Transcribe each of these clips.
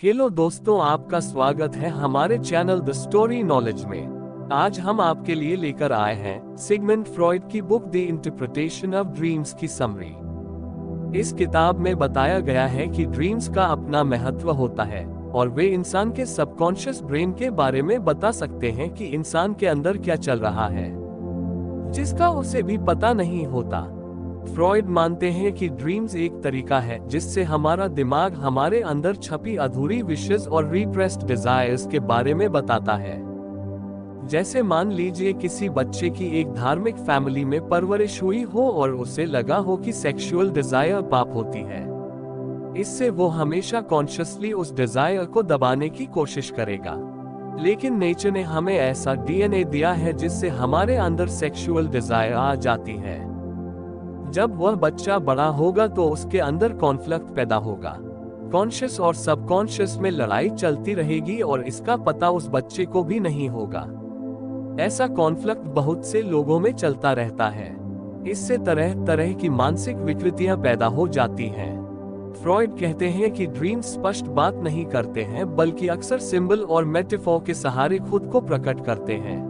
Hello दोस्तों, आपका स्वागत है हमारे चैनल द स्टोरी नॉलेज में। आज हम आपके लिए लेकर आए हैं सिगमंड फ्रॉइड की book the interpretation of dreams की समरी। इस किताब में बताया गया है कि ड्रीम्स का अपना महत्व होता है और वे इंसान के सबकॉन्शियस ब्रेन के बारे में बता सकते हैं कि इंसान के अंदर क्या चल रहा है, जिसका उसे भी पता नहीं होता। फ्रॉइड मानते हैं कि ड्रीम्स एक तरीका है जिससे हमारा दिमाग हमारे अंदर छपी अधूरी विशेस और रिप्रेस्ड डिजायर्स के बारे में बताता है। जैसे मान लीजिए किसी बच्चे की एक धार्मिक फैमिली में परवरिश हुई हो और उसे लगा हो कि सेक्सुअल डिजायर पाप होती है। इससे वो हमेशा कॉन्शियसली उस डिजायर को दबाने की कोशिश करेगा। लेकिन नेचर ने हमें ऐसा डीएनए दिया है जिससे हमारे अंदर सेक्सुअल डिजायर आ जाती है। जब वह बच्चा बड़ा होगा तो उसके अंदर कॉन्फ्लिक्ट पैदा होगा। कॉन्शियस और सबकॉन्शियस में लड़ाई चलती रहेगी और इसका पता उस बच्चे को भी नहीं होगा। ऐसा कॉन्फ्लिक्ट बहुत से लोगों में चलता रहता है। इससे तरह तरह की मानसिक विकृतियां पैदा हो जाती हैं। फ्रॉइड कहते हैं कि ड्रीम स्पष्ट बात नहीं करते हैं, बल्कि अक्सर सिंबल और मेटाफोर के सहारे खुद को प्रकट करते हैं।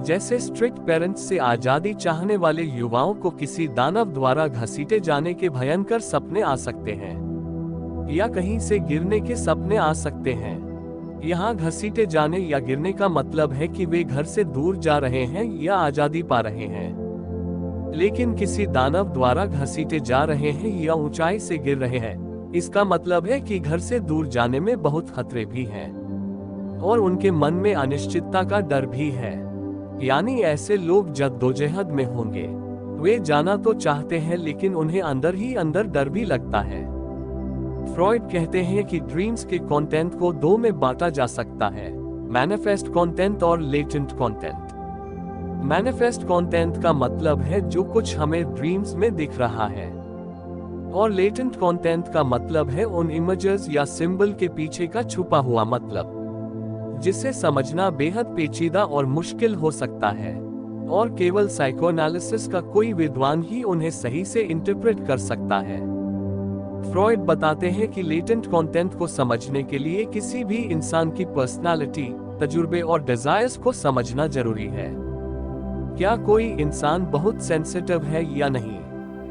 जैसे स्ट्रिक्ट पेरेंट्स से आजादी चाहने वाले युवाओं को किसी दानव द्वारा घसीटे जाने के भयंकर सपने आ सकते हैं, या कहीं से गिरने के सपने आ सकते हैं। यहाँ घसीटे जाने या गिरने का मतलब है कि वे घर से दूर जा रहे हैं या आजादी पा रहे हैं। लेकिन किसी दानव द्वारा घसीटे जा रहे हैं या ऊंचाई से गिर रहे हैं, इसका मतलब है कि घर से दूर जाने में बहुत खतरे भी हैं और उनके मन में अनिश्चितता का डर भी है। यानी ऐसे लोग जद्दोजहद में होंगे। वे जाना तो चाहते हैं लेकिन उन्हें अंदर ही अंदर डर भी लगता है। फ्रॉइड कहते हैं कि ड्रीम्स के कंटेंट को दो में बांटा जा सकता है, मैनिफेस्ट कंटेंट और लेटेंट कंटेंट। मैनिफेस्ट कंटेंट का मतलब है जो कुछ हमें ड्रीम्स में दिख रहा है, और लेटेंट कंटेंट का मतलब है उन इमेजेस या सिंबल के पीछे का छुपा हुआ मतलब, जिसे समझना बेहद पेचीदा और मुश्किल हो सकता है और केवल साइकोएनालिसिस का कोई विद्वान ही उन्हें सही से इंटरप्रेट कर सकता है। फ्रॉइड बताते हैं कि लेटेंट कंटेंट को समझने के लिए किसी भी इंसान की पर्सनालिटी, तजुर्बे और डिजायर्स को समझना जरूरी है। क्या कोई इंसान बहुत सेंसिटिव है या नहीं,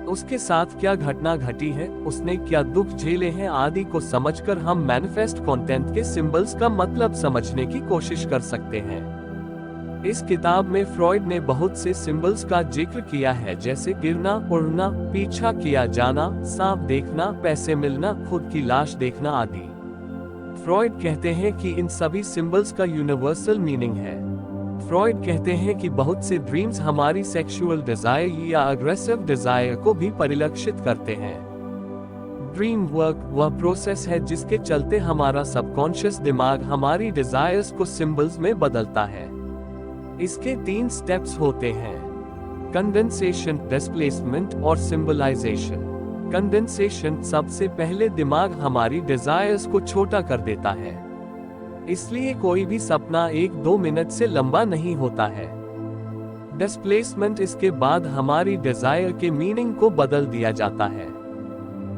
उसके साथ क्या घटना घटी है, उसने क्या दुख झेले हैं आदि को समझकर हम मैनिफेस्ट कंटेंट के सिंबल्स का मतलब समझने की कोशिश कर सकते हैं। इस किताब में फ्रॉइड ने बहुत से सिंबल्स का जिक्र किया है, जैसे गिरना, उड़ना, पीछा किया जाना, सांप देखना, पैसे मिलना, खुद की लाश देखना आदि। फ्रॉइड कहते हैं कि इन सभी सिंबल्स का यूनिवर्सल मीनिंग है। फ्रॉइड कहते हैं कि बहुत से ड्रीम्स हमारी सेक्सुअल डिजायर या अग्रेसिव डिजायर को भी परिलक्षित करते हैं। ड्रीम वर्क वह प्रोसेस है जिसके चलते हमारा सबकॉन्शियस दिमाग हमारी डिजायर्स को सिंबल्स में बदलता है। इसके 3 स्टेप्स होते हैं: कंडेंसेशन, डिस्प्लेसमेंट और सिंबलाइजेशन। कंडेंसेशन सबसे पहले दिमाग हमारी डिजायर्स को छोटा कर देता है, इसलिए कोई भी सपना 1-2 मिनट से लंबा नहीं होता है। डिस्प्लेसमेंट इसके बाद हमारी डिजायर के मीनिंग को बदल दिया जाता है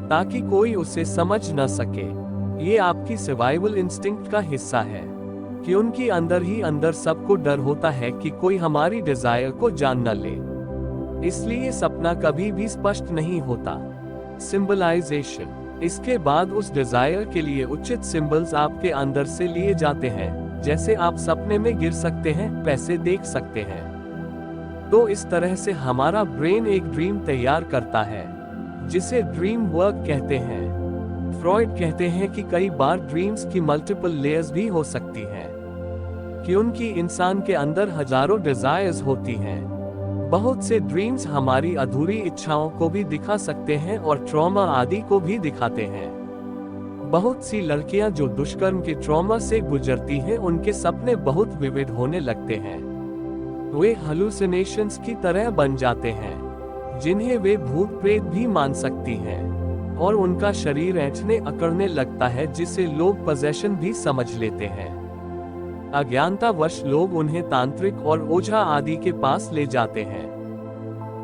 ताकि कोई उसे समझ न सके। ये आपकी सर्वाइवल इंस्टिंक्ट का हिस्सा है कि उनकी अंदर ही अंदर सबको डर होता है कि कोई हमारी डिजायर को जान न ले, इसलिए सपना कभी भी स्पष्ट नहीं होता। सिंबलाइजेशन इसके बाद उस डिजायर के लिए उचित सिंबल्स आपके अंदर से लिए जाते हैं, जैसे आप सपने में गिर सकते हैं, पैसे देख सकते हैं। तो इस तरह से हमारा ब्रेन एक ड्रीम तैयार करता है जिसे ड्रीम वर्क कहते हैं। फ्रॉइड कहते हैं कि कई बार ड्रीम्स की मल्टीपल लेयर्स भी हो सकती हैं, कि उनकी इंसान के अंदर हजारों डिजायर्स होती हैं। बहुत से ड्रीम्स हमारी अधूरी इच्छाओं को भी दिखा सकते हैं और ट्रॉमा आदि को भी दिखाते हैं। बहुत सी लड़कियां जो दुष्कर्म के ट्रॉमा से गुजरती हैं, उनके सपने बहुत विविड होने लगते हैं। वे हैलुसिनेशंस की तरह बन जाते हैं जिन्हें वे भूत प्रेत भी मान सकती हैं, और उनका शरीर ऐंठने अकड़ने लगता है जिसे लोग पोजेशन भी समझ लेते हैं। अज्ञानतावश लोग उन्हें तांत्रिक और ओझा आदि के पास ले जाते हैं।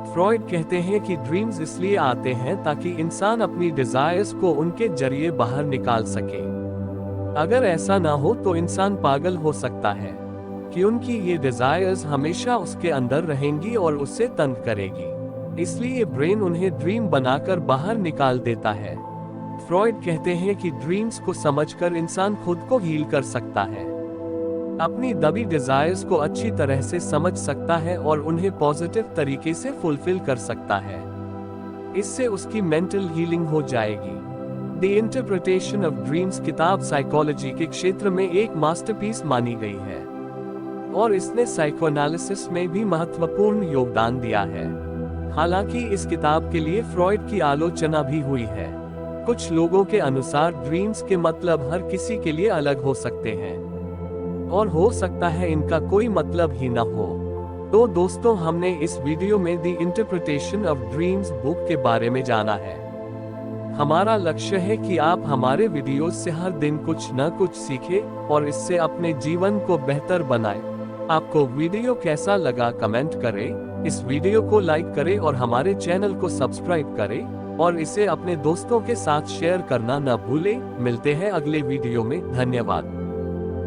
फ्रॉइड कहते हैं कि ड्रीम्स इसलिए आते हैं ताकि इंसान अपनी डिजायर्स को उनके जरिए बाहर निकाल सके। अगर ऐसा ना हो तो इंसान पागल हो सकता है कि उनकी ये डिजायर्स हमेशा उसके अंदर रहेंगी और उससे तंग करेगी, इसलिए ब्रेन उन्हें ड्रीम बनाकर बाहर निकाल देता है। फ्रॉइड कहते हैं कि ड्रीम्स को समझकर इंसान खुद को हील कर सकता है, अपनी दबी डिजायर्स को अच्छी तरह से समझ सकता है और उन्हें पॉजिटिव तरीके से फुलफिल कर सकता है। इससे उसकी मेंटल हीलिंग हो जाएगी। द इंटरप्रिटेशन ऑफ ड्रीम्स किताब साइकोलॉजी के क्षेत्र में एक मास्टरपीस मानी गई है और इसने साइकोएनालिसिस में भी महत्वपूर्ण योगदान दिया है। हालांकि इस किताब के लिए फ्रॉइड की आलोचना भी हुई है। कुछ लोगों के अनुसार ड्रीम्स के मतलब हर किसी के लिए अलग हो सकते हैं और हो सकता है इनका कोई मतलब ही न हो। तो दोस्तों, हमने इस वीडियो में the interpretation of dreams book के बारे में जाना है। हमारा लक्ष्य है कि आप हमारे वीडियोस से हर दिन कुछ न कुछ सीखें और इससे अपने जीवन को बेहतर बनाएं। आपको वीडियो कैसा लगा कमेंट करें, इस वीडियो को लाइक करें और हमारे चैनल को सब्सक्राइब करें और इसे अपने दोस्तों के साथ शेयर करना न भूलें। मिलते हैं अगले वीडियो में। धन्यवाद।